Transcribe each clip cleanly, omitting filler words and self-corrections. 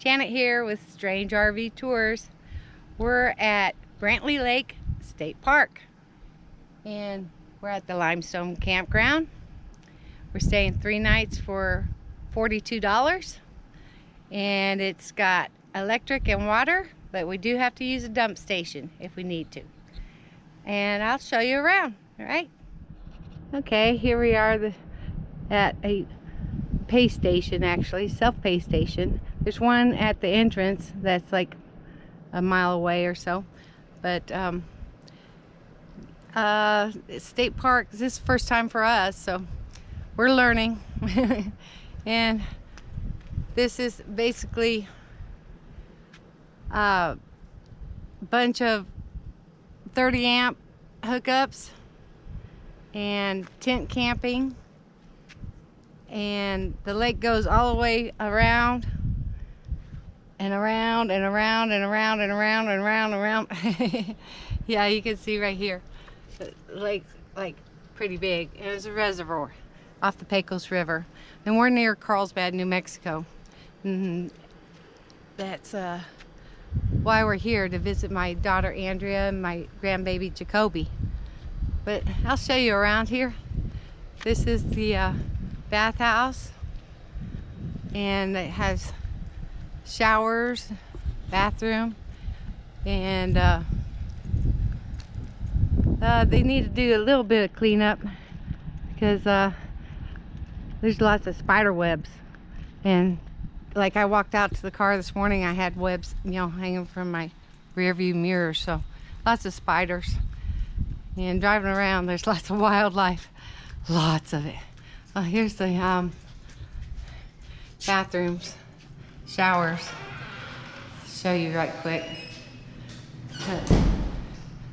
Janet here with Strange RV Tours. We're at Brantley Lake State Park and we're at the Limestone Campground. We're staying 3 nights for $42 and it's got electric and water, but we do have to use a dump station if we need to. And I'll show you around, all right? Okay, here we are at a pay station, actually, self-pay station. There's one at the entrance that's like a mile away or so, but State Park, this is the first time for us, so we're learning. And this is basically a bunch of 30 amp hookups and tent camping, and the lake goes all the way around and around and around and around and around and around and around. Yeah, you can see right here the lake's like pretty big, and there's a reservoir off the Pecos River, and we're near Carlsbad, New Mexico. That's why we're here, to visit my daughter Andrea and my grandbaby Jacoby. But I'll show you around here. This is the bathhouse, and it has showers, bathroom, and they need to do a little bit of cleanup because there's lots of spider webs. And like, I walked out to the car this morning, I had webs, you know, hanging from my rear view mirror. So lots of spiders. And driving around, there's lots of wildlife, lots of it. Here's the bathrooms, showers. Show you right quick.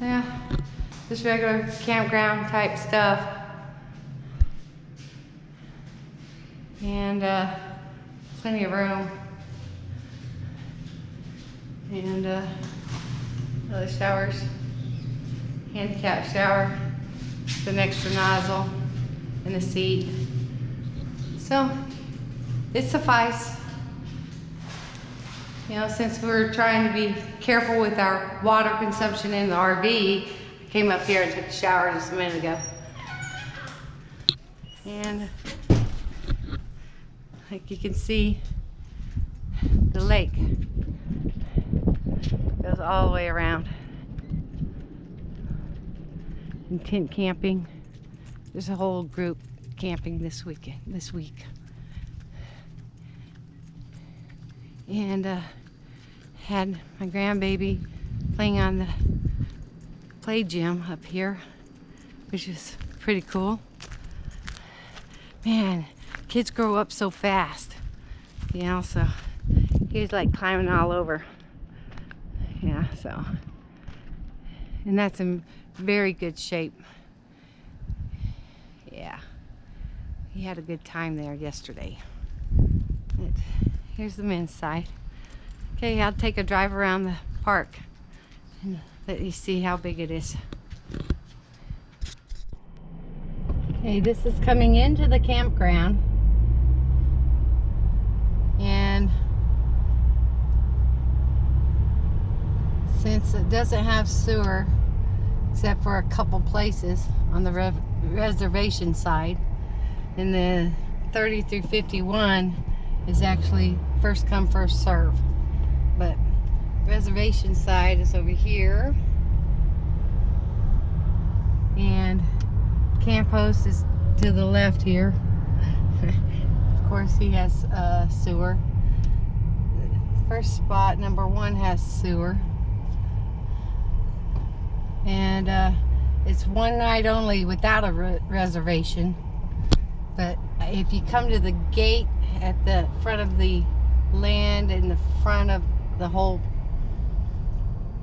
Yeah, just regular campground type stuff. And plenty of room. And other showers. Handicap shower with an extra nozzle and a seat. So it suffices. You know, since we're trying to be careful with our water consumption in the RV, I came up here and took a shower just a minute ago. And like you can see, the lake goes all the way around. And tent camping. There's a whole group camping this week. And had my grandbaby playing on the play gym up here, which is pretty cool. Man, kids grow up so fast, you know, so he was like climbing all over. Yeah, so, and that's in very good shape. Yeah, he had a good time there yesterday. Here's the men's side. Okay, I'll take a drive around the park and let you see how big it is. Okay, this is coming into the campground, and since it doesn't have sewer except for a couple places on the reservation side, and the 30 through 51 is actually first come first serve, but reservation side is over here, and camp host is to the left here. Of course, he has sewer. First spot, number 1, has sewer. And it's one night only without a reservation. But if you come to the gate at the front of the land, in the front of the whole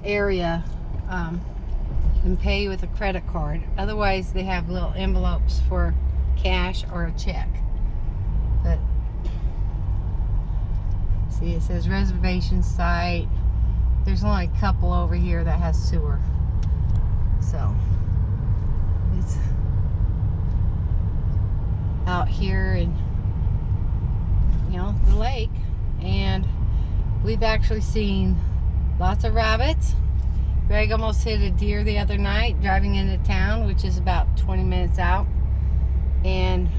area, you can pay with a credit card. Otherwise, they have little envelopes for cash or a check. But see, it says reservation site. There's only a couple over here that has sewer. So it's out here in, you know, the lake, and we've actually seen lots of rabbits. Greg almost hit a deer the other night driving into town, which is about 20 minutes out. And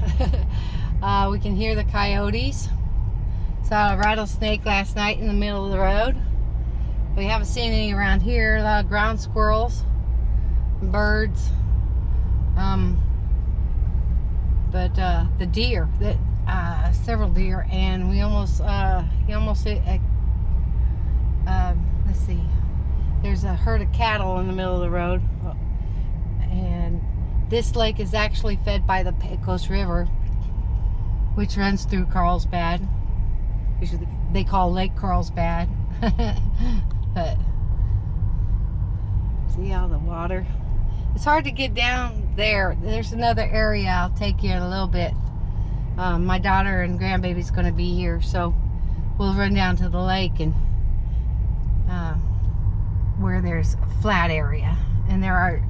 we can hear the coyotes. Saw a rattlesnake last night in the middle of the road. We haven't seen any around here. A lot of ground squirrels, birds. But the deer, several deer, and we almost, he almost hit let's see, there's a herd of cattle in the middle of the road. And this lake is actually fed by the Pecos River, which runs through Carlsbad, which they call Lake Carlsbad. But see all the water. It's hard to get down there. There's another area I'll take you in a little bit. My daughter and grandbaby's going to be here, so we'll run down to the lake and where there's a flat area, and there are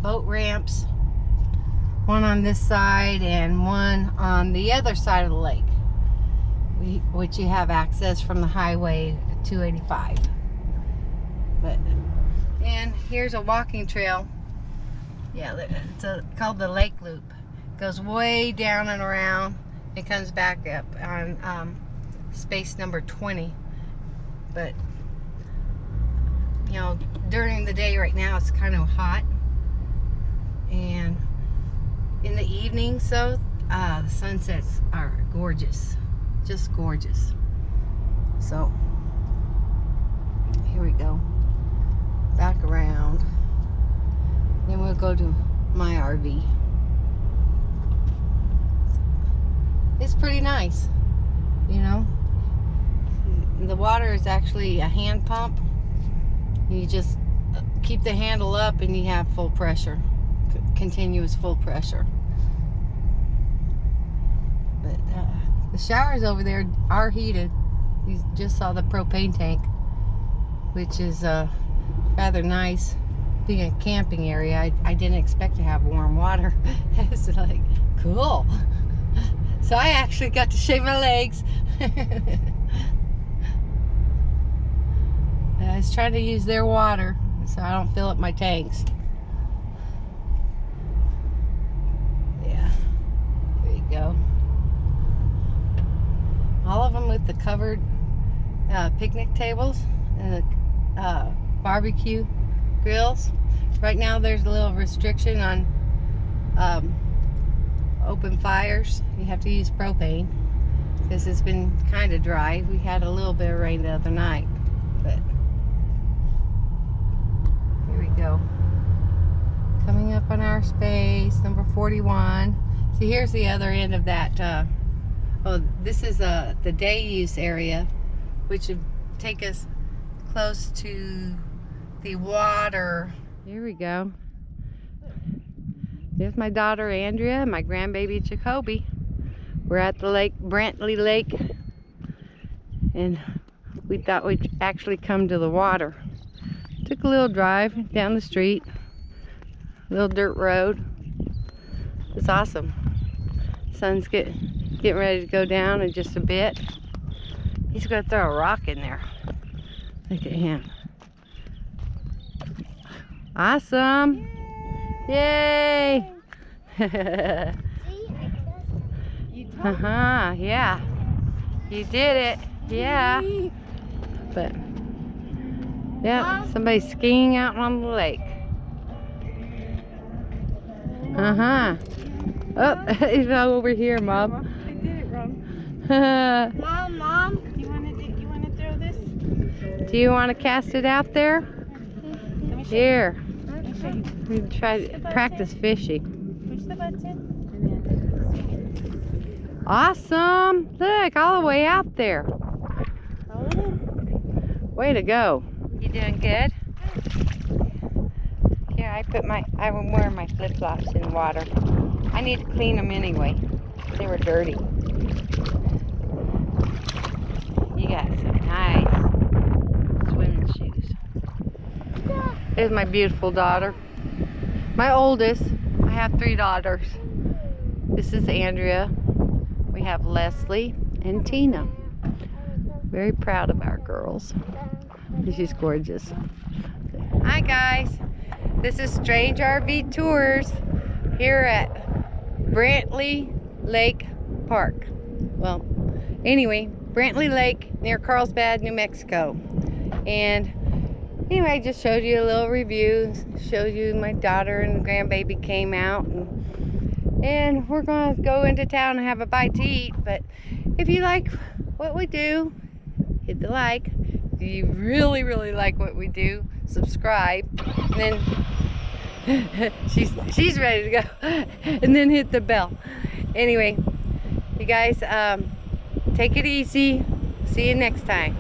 boat ramps, one on this side and one on the other side of the lake, which you have access from the highway 285. And here's a walking trail. Yeah, it's called the Lake Loop. It goes way down and around. It comes back up on space number 20. But you know, during the day right now it's kind of hot, and in the evening, so the sunsets are gorgeous, just gorgeous. So here we go, back around, then we'll go to my RV. It's pretty nice, you know. The water is actually a hand pump. You just keep the handle up and you have full pressure, continuous full pressure. But the showers over there are heated. You just saw the propane tank, which is rather nice. Being a camping area, I didn't expect to have warm water. It's like, cool. So I actually got to shave my legs. I was trying to use their water so I don't fill up my tanks. Yeah, here you go. All of them with the covered picnic tables and the barbecue grills. Right now there's a little restriction on open fires. You have to use propane because it's been kind of dry. We had a little bit of rain the other night, but here we go. Coming up on our space, number 41. See, here's the other end of that. Oh, this is the day use area, which would take us close to the water. Here we go. There's my daughter Andrea and my grandbaby Jacoby. We're at the lake, Brantley Lake, and we thought we'd actually come to the water. Took a little drive down the street, little dirt road. It's awesome. Sun's getting ready to go down in just a bit. He's gonna throw a rock in there. Look at him. Awesome. Yay! Yeah. You did it. Yeah. But yeah, somebody's skiing out on the lake. Oh, he's over here, Mom. I did it wrong. Mom, you wanna throw this? Do you want to cast it out there? Here. We can try to practice fishing. Push the button. Awesome! Look, all the way out there. Way to go. You doing good? Here, I'm wearing my flip-flops in the water. I need to clean them anyway. They were dirty. You got some nice swimming shoes. There's my beautiful daughter. My oldest. I have 3 daughters. This is Andrea. We have Leslie and Tina. very proud of our girls. She's gorgeous. Hi guys, this is Strange RV Tours here at Brantley Lake Park. Well, anyway, Brantley Lake near Carlsbad, New Mexico. And anyway, I just showed you a little review, showed you my daughter and grandbaby came out, and we're gonna go into town and have a bite to eat. But if you like what we do, hit the like. If you really like what we do, subscribe. And then she's ready to go. And then hit the bell. Anyway, you guys, take it easy. See you next time.